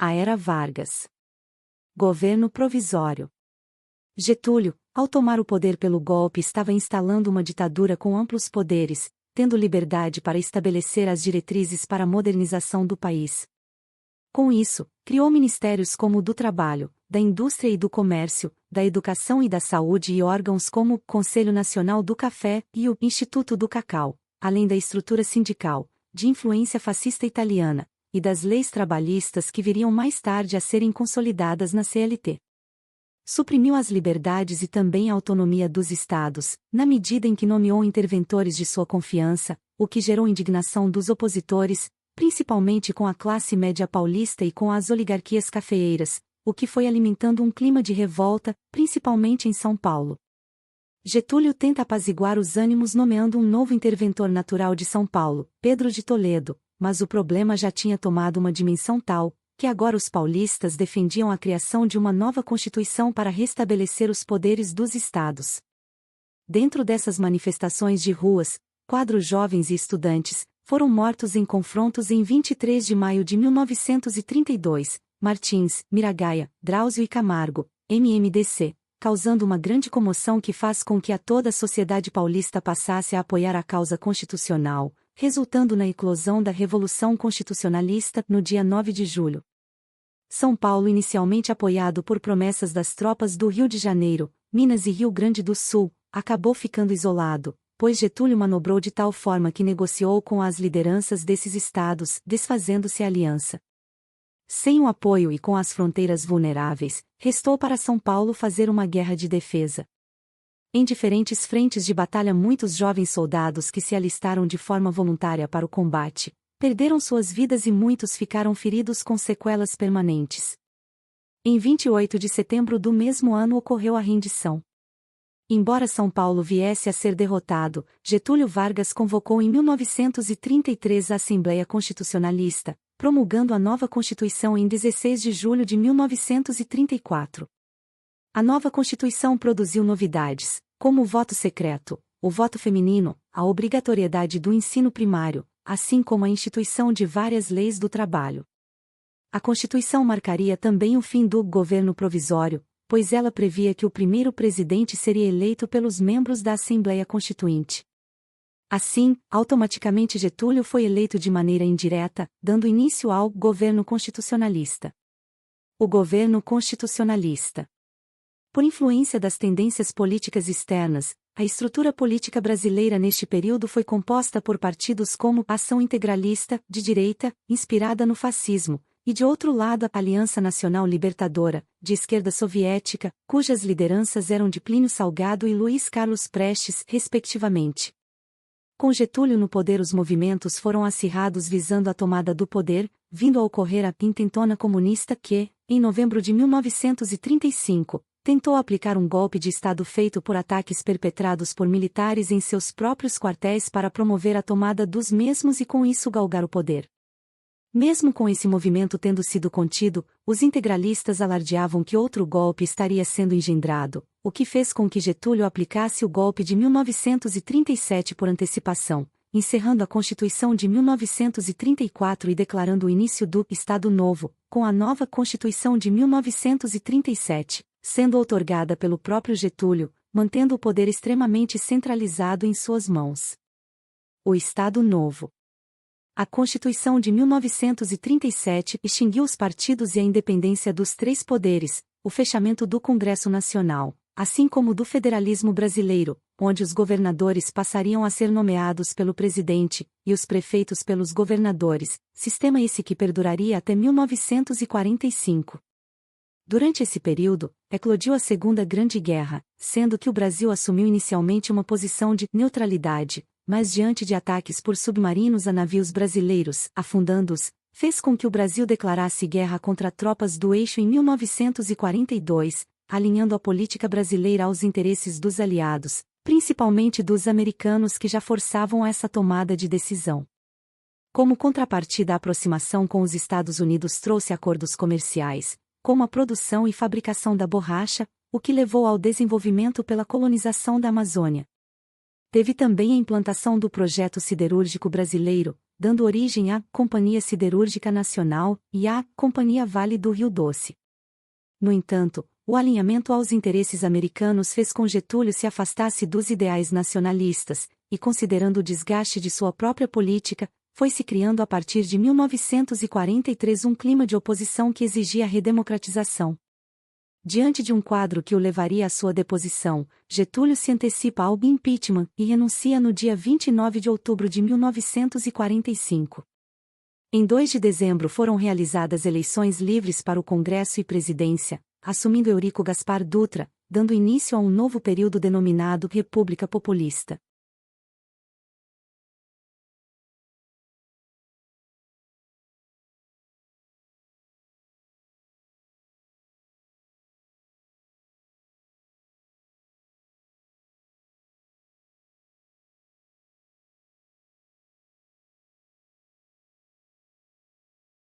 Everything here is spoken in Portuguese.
A Era Vargas. Governo provisório. Getúlio, ao tomar o poder pelo golpe, estava instalando uma ditadura com amplos poderes, tendo liberdade para estabelecer as diretrizes para a modernização do país. Com isso, criou ministérios como o do Trabalho, da Indústria e do Comércio, da Educação e da Saúde e órgãos como o Conselho Nacional do Café e o Instituto do Cacau, além da estrutura sindical, de influência fascista italiana, e das leis trabalhistas que viriam mais tarde a serem consolidadas na CLT. Suprimiu as liberdades e também a autonomia dos estados, na medida em que nomeou interventores de sua confiança, o que gerou indignação dos opositores, principalmente com a classe média paulista e com as oligarquias cafeeiras, o que foi alimentando um clima de revolta, principalmente em São Paulo. Getúlio tenta apaziguar os ânimos nomeando um novo interventor natural de São Paulo, Pedro de Toledo, mas o problema já tinha tomado uma dimensão tal, que agora os paulistas defendiam a criação de uma nova Constituição para restabelecer os poderes dos estados. Dentro dessas manifestações de ruas, quadros jovens e estudantes foram mortos em confrontos em 23 de maio de 1932, Martins, Miragaia, Drauzio e Camargo, MMDC, causando uma grande comoção que faz com que a toda a sociedade paulista passasse a apoiar a causa constitucional, resultando na eclosão da Revolução Constitucionalista no dia 9 de julho. São Paulo, inicialmente apoiado por promessas das tropas do Rio de Janeiro, Minas e Rio Grande do Sul, acabou ficando isolado, pois Getúlio manobrou de tal forma que negociou com as lideranças desses estados, desfazendo-se a aliança. Sem o apoio e com as fronteiras vulneráveis, restou para São Paulo fazer uma guerra de defesa. Em diferentes frentes de batalha, muitos jovens soldados que se alistaram de forma voluntária para o combate perderam suas vidas e muitos ficaram feridos com sequelas permanentes. Em 28 de setembro do mesmo ano ocorreu a rendição. Embora São Paulo viesse a ser derrotado, Getúlio Vargas convocou em 1933 a Assembleia Constitucionalista, promulgando a nova Constituição em 16 de julho de 1934. A nova Constituição produziu novidades, como o voto secreto, o voto feminino, a obrigatoriedade do ensino primário, assim como a instituição de várias leis do trabalho. A Constituição marcaria também o fim do governo provisório, pois ela previa que o primeiro presidente seria eleito pelos membros da Assembleia Constituinte. Assim, automaticamente Getúlio foi eleito de maneira indireta, dando início ao governo constitucionalista. O governo constitucionalista. Por influência das tendências políticas externas, a estrutura política brasileira neste período foi composta por partidos como a Ação Integralista, de direita, inspirada no fascismo, e de outro lado a Aliança Nacional Libertadora, de esquerda soviética, cujas lideranças eram de Plínio Salgado e Luiz Carlos Prestes, respectivamente. Com Getúlio no poder, os movimentos foram acirrados visando a tomada do poder, vindo a ocorrer a intentona comunista que, em novembro de 1935, tentou aplicar um golpe de Estado feito por ataques perpetrados por militares em seus próprios quartéis para promover a tomada dos mesmos e com isso galgar o poder. Mesmo com esse movimento tendo sido contido, os integralistas alardeavam que outro golpe estaria sendo engendrado, o que fez com que Getúlio aplicasse o golpe de 1937 por antecipação, encerrando a Constituição de 1934 e declarando o início do Estado Novo, com a nova Constituição de 1937. Sendo outorgada pelo próprio Getúlio, mantendo o poder extremamente centralizado em suas mãos. O Estado Novo. A Constituição de 1937 extinguiu os partidos e a independência dos três poderes, o fechamento do Congresso Nacional, assim como do federalismo brasileiro, onde os governadores passariam a ser nomeados pelo presidente, e os prefeitos pelos governadores, sistema esse que perduraria até 1945. Durante esse período, eclodiu a Segunda Grande Guerra, sendo que o Brasil assumiu inicialmente uma posição de neutralidade, mas diante de ataques por submarinos a navios brasileiros, afundando-os, fez com que o Brasil declarasse guerra contra tropas do eixo em 1942, alinhando a política brasileira aos interesses dos aliados, principalmente dos americanos que já forçavam essa tomada de decisão. Como contrapartida, a aproximação com os Estados Unidos trouxe acordos comerciais, como a produção e fabricação da borracha, o que levou ao desenvolvimento pela colonização da Amazônia. Teve também a implantação do projeto siderúrgico brasileiro, dando origem à Companhia Siderúrgica Nacional e à Companhia Vale do Rio Doce. No entanto, o alinhamento aos interesses americanos fez com Getúlio se afastasse dos ideais nacionalistas, e considerando o desgaste de sua própria política, foi-se criando a partir de 1943 um clima de oposição que exigia a redemocratização. Diante de um quadro que o levaria à sua deposição, Getúlio se antecipa ao impeachment e renuncia no dia 29 de outubro de 1945. Em 2 de dezembro foram realizadas eleições livres para o Congresso e Presidência, assumindo Eurico Gaspar Dutra, dando início a um novo período denominado República Populista.